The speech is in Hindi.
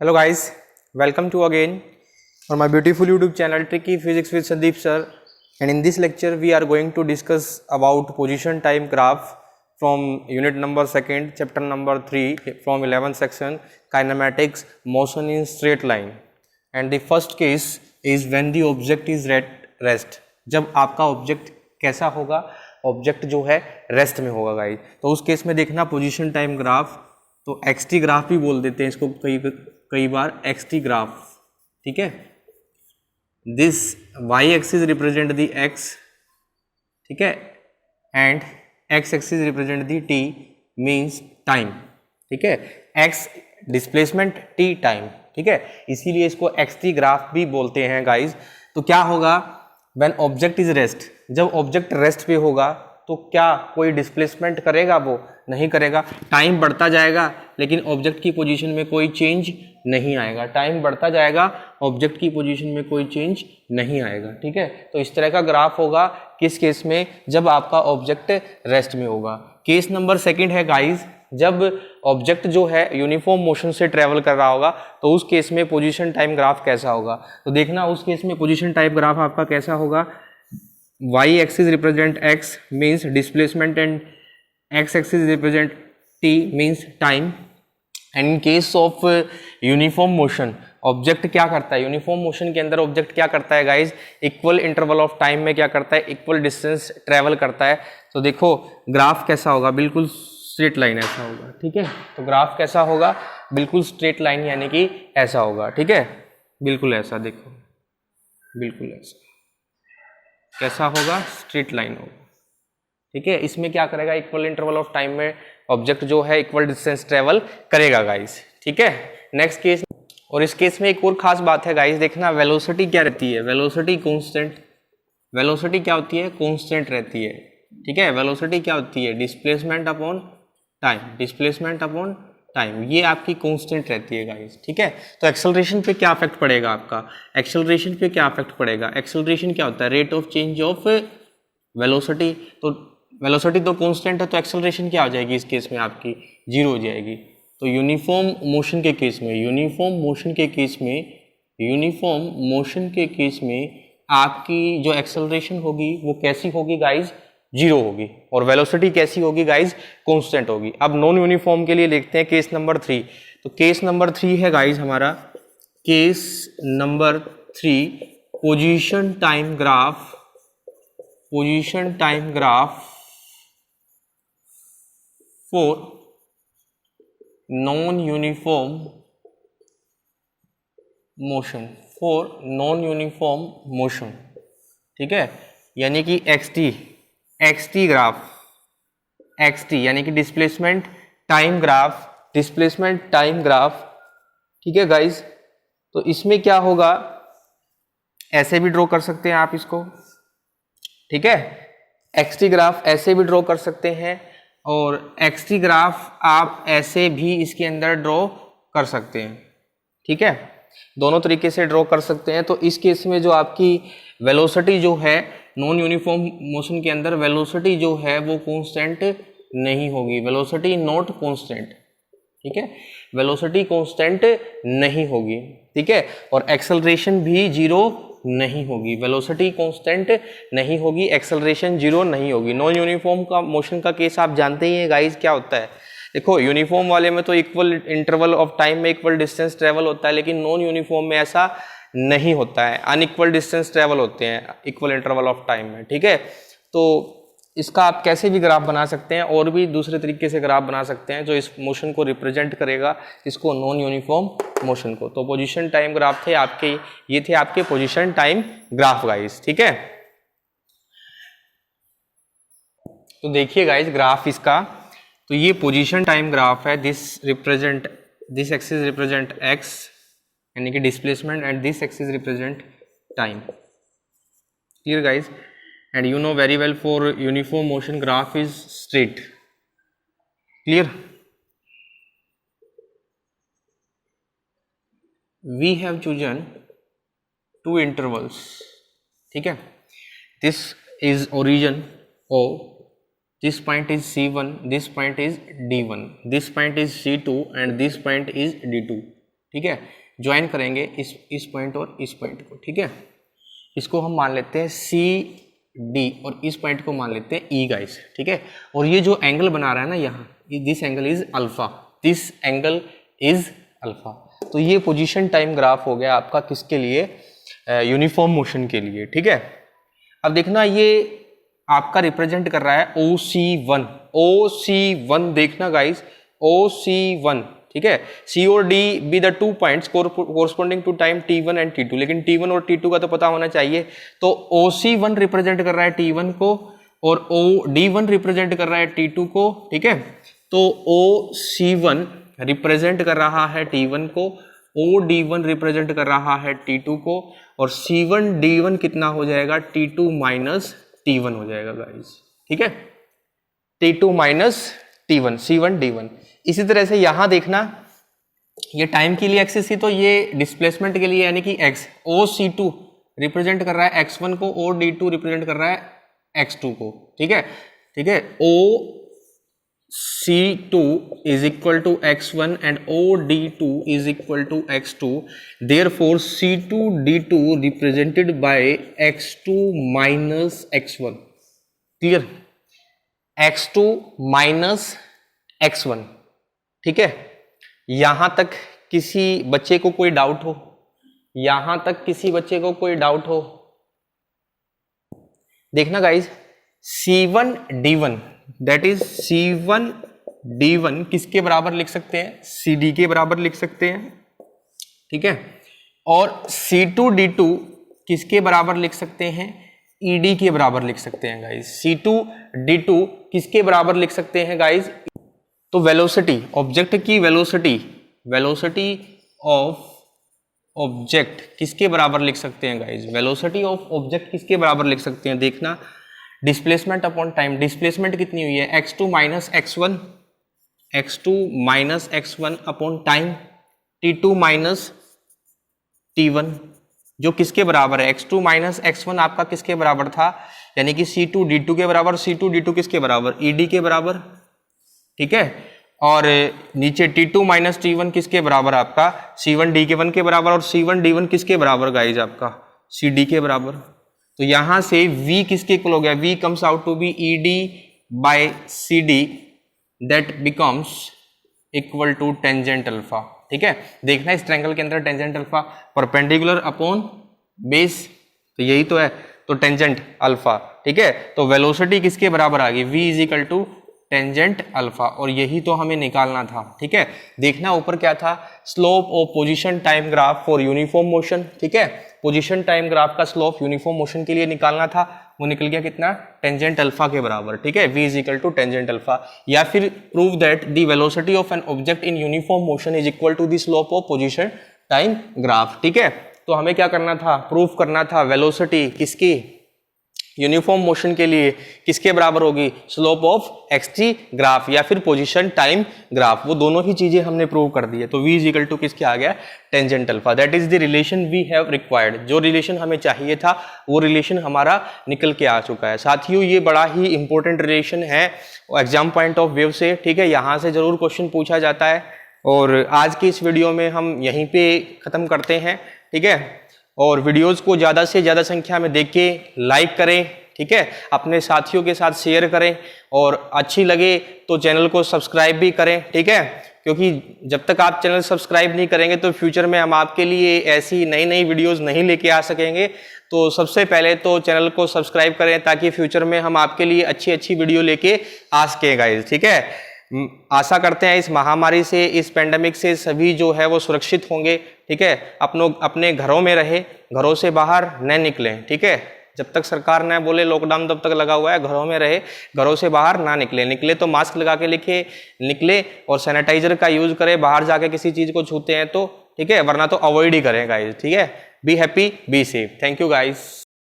Hello guys, welcome to again on my beautiful YouTube channel Tricky Physics with Sandeep sir. And in this lecture we are going to discuss about position time graph from unit number 2nd, chapter number 3 from 11th section kinematics, motion in straight line. And the first case is when the object is at rest. जब आपका ऑब्जेक्ट कैसा होगा, ऑब्जेक्ट जो है रेस्ट में होगा गाइस, तो उस केस में देखना पोजीशन टाइम ग्राफ, तो एक्सटी ग्राफ भी बोल देते हैं इसको कई बार एक्सटी ग्राफ, ठीक है। This y axis represent the x, ठीक है, and x axis represent the t, means time, ठीक है। एक्स डिस्प्लेसमेंट, टी टाइम, ठीक है, इसीलिए इसको एक्सटी ग्राफ भी बोलते हैं गाइज। तो क्या होगा व्हेन ऑब्जेक्ट इज रेस्ट, जब ऑब्जेक्ट रेस्ट पे होगा तो क्या कोई डिस्प्लेसमेंट करेगा? वो नहीं करेगा। टाइम बढ़ता जाएगा लेकिन ऑब्जेक्ट की पोजीशन में कोई चेंज नहीं आएगा। टाइम बढ़ता जाएगा, ऑब्जेक्ट की पोजीशन में कोई चेंज नहीं आएगा, ठीक है। तो इस तरह का ग्राफ होगा किस केस में? जब आपका ऑब्जेक्ट रेस्ट में होगा। केस नंबर 2 है गाइज, जब ऑब्जेक्ट जो है यूनिफॉर्म मोशन से ट्रेवल कर रहा होगा, तो उस केस में पोजीशन टाइम ग्राफ कैसा होगा? तो देखना उस केस में पोजीशन टाइम ग्राफ आपका कैसा होगा। y axis represent x means displacement and x axis represent t means time. and in case of uniform motion, object क्या करता है? यूनिफॉर्म मोशन के अंदर ऑब्जेक्ट क्या करता है guys? Equal interval of time में क्या करता है? इक्वल डिस्टेंस ट्रेवल करता है। तो देखो ग्राफ कैसा होगा, बिल्कुल स्ट्रेट लाइन ऐसा होगा, ठीक है। तो ग्राफ कैसा होगा? बिल्कुल स्ट्रेट लाइन यानी कि ऐसा होगा, ठीक है, बिल्कुल ऐसा। देखो बिल्कुल ऐसा कैसा होगा? स्ट्रेट लाइन होगा, ठीक है। इसमें क्या करेगा? इक्वल इंटरवल ऑफ टाइम में ऑब्जेक्ट जो है इक्वल डिस्टेंस ट्रेवल करेगा गाइस, ठीक है। नेक्स्ट केस, और इस केस में एक और खास बात है गाइस, देखना वेलोसिटी क्या रहती है? Velocity constant. वेलोसिटी क्या होती है? कांस्टेंट रहती है, ठीक है। वेलोसिटी क्या होती है? Displacement upon time, displacement upon time, ये आपकी कांस्टेंट रहती है गाइस, ठीक है। तो एक्सेलरेशन पे क्या इफेक्ट पड़ेगा आपका? एक्सेलरेशन पे क्या इफेक्ट पड़ेगा? एक्सेलरेशन क्या होता है? Rate of change of velocity. तो वेलोसिटी तो कांस्टेंट है, तो एक्सेलरेशन क्या हो जाएगी इस केस में? आपकी जीरो हो जाएगी। तो यूनिफॉर्म मोशन के केस में, यूनिफॉर्म मोशन के केस में, यूनिफॉर्म मोशन के केस में आपकी जो एक्सेलरेशन होगी वो कैसी होगी गाइज? जीरो होगी। और वेलोसिटी कैसी होगी गाइज? कांस्टेंट होगी। अब नॉन यूनिफॉर्म के लिए देखते हैं केस नंबर 3। तो केस नंबर 3 है गाइज हमारा, case number 3, position time graph, position time graph for non uniform motion, for non uniform motion, ठीक है। यानी कि एक्सटी ग्राफ, एक्सटी यानी कि displacement time graph, displacement time graph, ठीक है गाइज। तो इसमें क्या होगा? ऐसे भी ड्रॉ कर सकते हैं आप इसको, ठीक है। एक्सटी ग्राफ ऐसे भी ड्रॉ कर सकते हैं, और एक्सटी ग्राफ आप ऐसे भी इसके अंदर ड्रॉ कर सकते हैं, ठीक है। दोनों तरीके से ड्रॉ कर सकते हैं। तो इस केस में जो आपकी वेलोसिटी जो है नॉन यूनिफॉर्म मोशन के अंदर, वेलोसिटी जो है वो कांस्टेंट नहीं होगी। वेलोसिटी नॉट कांस्टेंट, ठीक है, वेलोसिटी कांस्टेंट नहीं होगी, ठीक है। और एक्सेलरेशन भी जीरो नहीं होगी। वेलोसिटी कांस्टेंट नहीं होगी, एक्सेलरेशन जीरो नहीं होगी। नॉन यूनिफॉर्म का मोशन का केस आप जानते ही हैं गाइस क्या होता है। देखो यूनिफॉर्म वाले में तो इक्वल इंटरवल ऑफ टाइम में इक्वल डिस्टेंस ट्रेवल होता है, लेकिन नॉन यूनिफॉर्म में ऐसा नहीं होता है, अनइक्वल डिस्टेंस ट्रेवल होते हैं इक्वल इंटरवल ऑफ टाइम में, ठीक है। तो इसका आप कैसे भी ग्राफ बना सकते हैं, और भी दूसरे तरीके से ग्राफ बना सकते हैं जो इस मोशन को रिप्रेजेंट करेगा, इसको नॉन यूनिफॉर्म मोशन को। तो पोजीशन टाइम ग्राफ थे आपके, ये थे आपके पोजीशन टाइम ग्राफ गाइस, ठीक है। तो देखिए गाइस ग्राफ इसका, तो ये पोजीशन टाइम ग्राफ है। दिस एक्सिस रिप्रेजेंट एक्स यानी कि displacement, and this axis represent time. Clear guys? And you know very well for uniform motion graph is straight. Clear? We have chosen 2 intervals, ठीक है। This is origin O, this point is C1, this point is D1, this point is C2 and this point is D2, ठीक है, ज्वाइन करेंगे इस पॉइंट और इस पॉइंट को, ठीक है। इसको हम मान लेते हैं सी डी और इस पॉइंट को मान लेते हैं ई गाइस, ठीक है। और ये जो एंगल बना रहा है ना यहाँ, this angle is alpha, this angle is alpha. तो ये पोजीशन टाइम ग्राफ हो गया आपका किसके लिए, यूनिफॉर्म मोशन के लिए, ठीक है। अब देखना ये आपका रिप्रेजेंट कर रहा है OC1, OC1 देखना गाइस, OC1, ठीक है। C और D be the 2 points corresponding to time T1 and T2, लेकिन T1 और T2 का तो पता होना चाहिए। तो OC1 रिप्रेजेंट कर रहा है T1 को और D1 रिप्रेजेंट कर रहा है T2 को, ठीक है। तो OC1 रिप्रेजेंट कर रहा है T1 को, OD1 रिप्रेजेंट कर रहा है T2 को, और C1 D1 कितना हो जाएगा, T2 माइनस T1 हो जाएगा गाइस, ठीक है। T2 minus T1, C1 D1। इसी तरह से यहां देखना, ये टाइम के लिए एक्सिस थी, तो ये डिस्प्लेसमेंट के लिए यानी कि x, OC2 रिप्रेजेंट कर रहा है x1 को, OD2 रिप्रेजेंट कर रहा है x2 को, ठीक है, ठीक है। OC2 is equal to x1 and OD2 is equal to x2, therefore C2 D2 represented by x2 minus x1, clear, x2 minus x1, ठीक है। यहां तक किसी बच्चे को कोई डाउट हो, यहां तक किसी बच्चे को कोई डाउट हो, देखना guys, C1 D1 that is C1 D1 किसके बराबर लिख सकते हैं, CD के बराबर लिख सकते हैं, ठीक है। और C2 D2 किसके बराबर लिख सकते हैं, ED के बराबर लिख सकते हैं गाइज। C2 D2 किसके बराबर लिख सकते हैं गाइज, तो वेलोसिटी, ऑब्जेक्ट की वेलोसिटी, वेलोसिटी ऑफ ऑब्जेक्ट किसके बराबर लिख सकते हैं गाइज, वेलोसिटी ऑफ ऑब्जेक्ट किसके बराबर लिख सकते हैं, देखना, डिस्प्लेसमेंट अपॉन टाइम, डिस्प्लेसमेंट कितनी हुई है, x2 minus x1, x2 minus x1 upon time T2 minus T1, जो किसके बराबर है, x2 माइनस x1 आपका किसके बराबर था, यानी कि C2 D2 के बराबर, C2 D2 किसके बराबर, ED के बराबर, ठीक है। और नीचे T2 माइनस T1 किसके बराबर आपका, C1 D1 के बराबर, और C1 D1 किसके बराबर गाइज आपका, CD के बराबर। तो यहां से V किसके इक्वल हो गया, V comes out to be ED बाय CD that becomes equal to tangent alpha, ठीक है। देखना इस ट्रायंगल के अंदर tangent alpha perpendicular upon base, तो यही तो है, तो टेंजेंट अल्फा, ठीक है। तो वेलोसिटी किसके बराबर आ गई, V is equal to tangent alpha, और यही तो हमें निकालना था, ठीक है। देखना ऊपर क्या था, slope of position time graph for uniform motion, ठीक है। पोजीशन टाइम ग्राफ का स्लोप यूनिफॉर्म मोशन के लिए निकालना था, वो निकल गया कितना, टेंजेंट अल्फा के बराबर, ठीक है। V is equal to tangent alpha, या फिर prove that the velocity of an object in uniform motion is equal to the slope of position time graph, ठीक है। तो हमें क्या करना था, प्रूफ करना था वेलोसिटी किसकी, यूनिफॉर्म मोशन के लिए किसके बराबर होगी, स्लोप ऑफ एक्स-टी ग्राफ या फिर पोजीशन टाइम ग्राफ, वो दोनों ही चीजें हमने प्रूव कर दी है। तो V इज इक्वल टू किसके आ गया, tangent alpha, that is the relation we have required, जो रिलेशन हमें चाहिए था वो रिलेशन हमारा निकल के आ चुका है। साथियों ये बड़ा ही इंपॉर्टेंट रिलेशन है एग्जाम पॉइंट ऑफ व्यू से, ठीक है। यहाँ से जरूर क्वेश्चन पूछा जाता है, और आज की इस वीडियो में हम यहीं पे खत्म करते हैं, ठीक है। और वीडियोस को ज़्यादा से ज़्यादा संख्या में देख के लाइक करें, ठीक है, अपने साथियों के साथ शेयर करें, और अच्छी लगे तो चैनल को सब्सक्राइब भी करें, ठीक है। क्योंकि जब तक आप चैनल सब्सक्राइब नहीं करेंगे तो फ्यूचर में हम आपके लिए ऐसी नई नई वीडियोस नहीं लेके आ सकेंगे। तो सबसे पहले तो चैनल को सब्सक्राइब करें ताकि फ्यूचर में हम आपके लिए अच्छी अच्छी वीडियो लेके आ सकें गाइस, ठीक है। आशा करते हैं इस महामारी से, इस पेंडेमिक से सभी जो है वो सुरक्षित होंगे, ठीक है। अपने घरों में रहे, घरों से बाहर न निकलें, ठीक है। जब तक सरकार न बोले लॉकडाउन तब तक लगा हुआ है, घरों में रहे, घरों से बाहर ना निकले तो मास्क लगा के निकले और सैनिटाइजर का यूज करें, बाहर जाके किसी चीज को छूते हैं तो, ठीक है, वरना तो अवॉइड ही करें गाइस, ठीक है। Be happy, be safe, thank you guys.